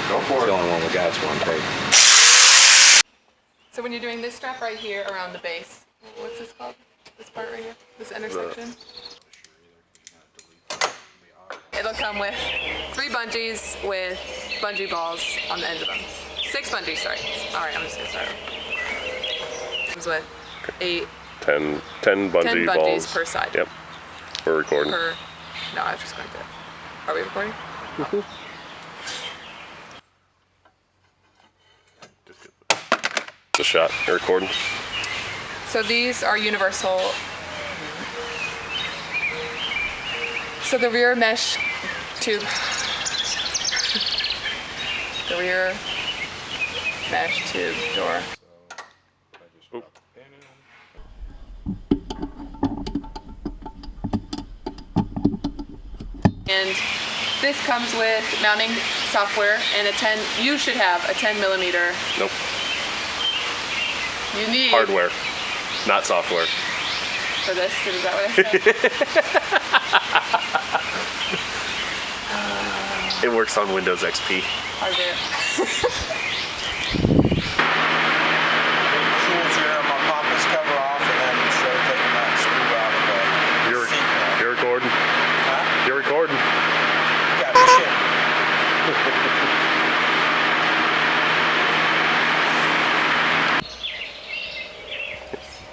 Go for it. The only one we got is one take. So when you're doing this strap right here around the base, what's this called? This part right here? This intersection? It'll come with 3 bungees with bungee balls on the ends of them. 6 bungees, sorry. Alright, I'm just gonna start. Comes with 10 bungee balls. 10 bungees per side. Yep. We're recording. No, I was just going to. Are we recording? Mm-hmm. Just get the shot. You're recording. So these are universal. So the rear mesh tube. The rear mesh tube door. Oop. And this comes with mounting software and you should have a 10 millimeter. Nope. You need Hardware, not software. For this, is that what I said? It works on Windows XP. Hardware. My pop this cover off and then start taking that screw out of the seat. You're recording. Huh? You're recording. You got shit.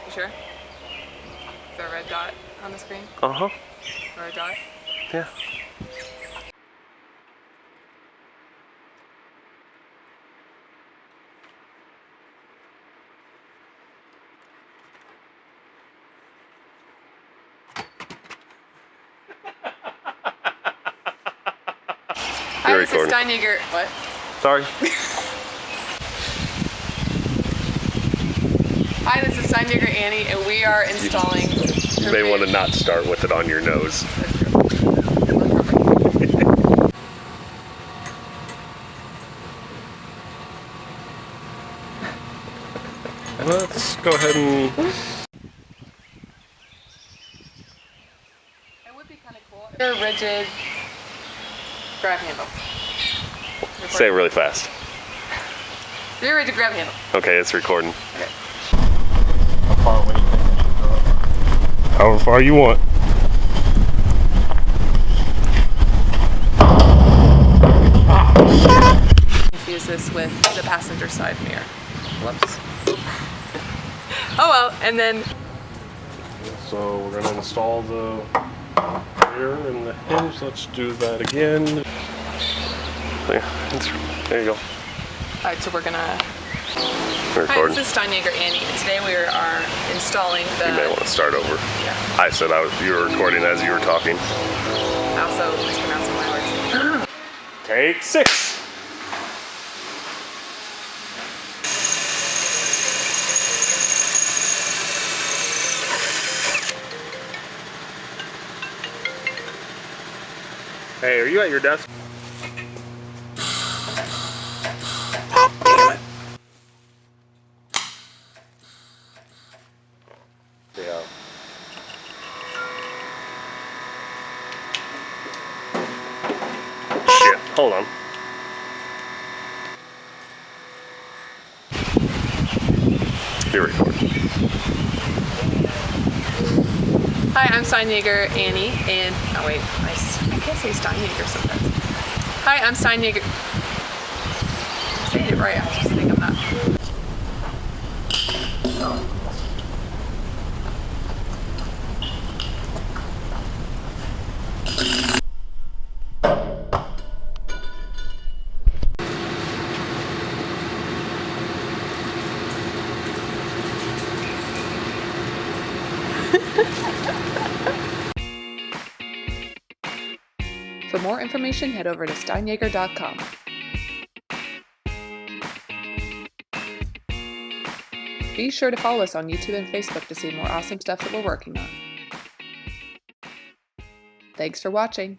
You sure? Is there a red dot on the screen? Uh-huh. Or a dot? Yeah. Hi, this is Steinjager. What? Sorry. Hi, this is Steinjager Annie, and we are installing. You may want to not start with it on your nose. Let's go ahead and. It would be kind of cool. Rear rigid grab handle. Say it really fast. Rear rigid grab handle. Okay, it's recording. Okay. How far away do you think I should go? However far you want. Infuse this with the passenger side mirror. Whoops. Oh well, and then. So we're going to install the rear and the hinge. Let's do that again. Yeah, there you go. Alright, so we're gonna. Recording. Hi, this is Steinjager Annie, and today we are installing the. You may want to start over. Yeah. I said you were recording as you were talking. I also mispronouncing my words. Take 6. Hey, are you at your desk? Yeah. Shit, hold on. You're recording. Hi, I'm Steinjager Annie, and oh wait, I can't say Steinjager sometimes. Hi, I'm Steinjager. I'm saying it right. I just think I'm not. For more information, head over to steinjager.com. Be sure to follow us on YouTube and Facebook to see more awesome stuff that we're working on. Thanks for watching.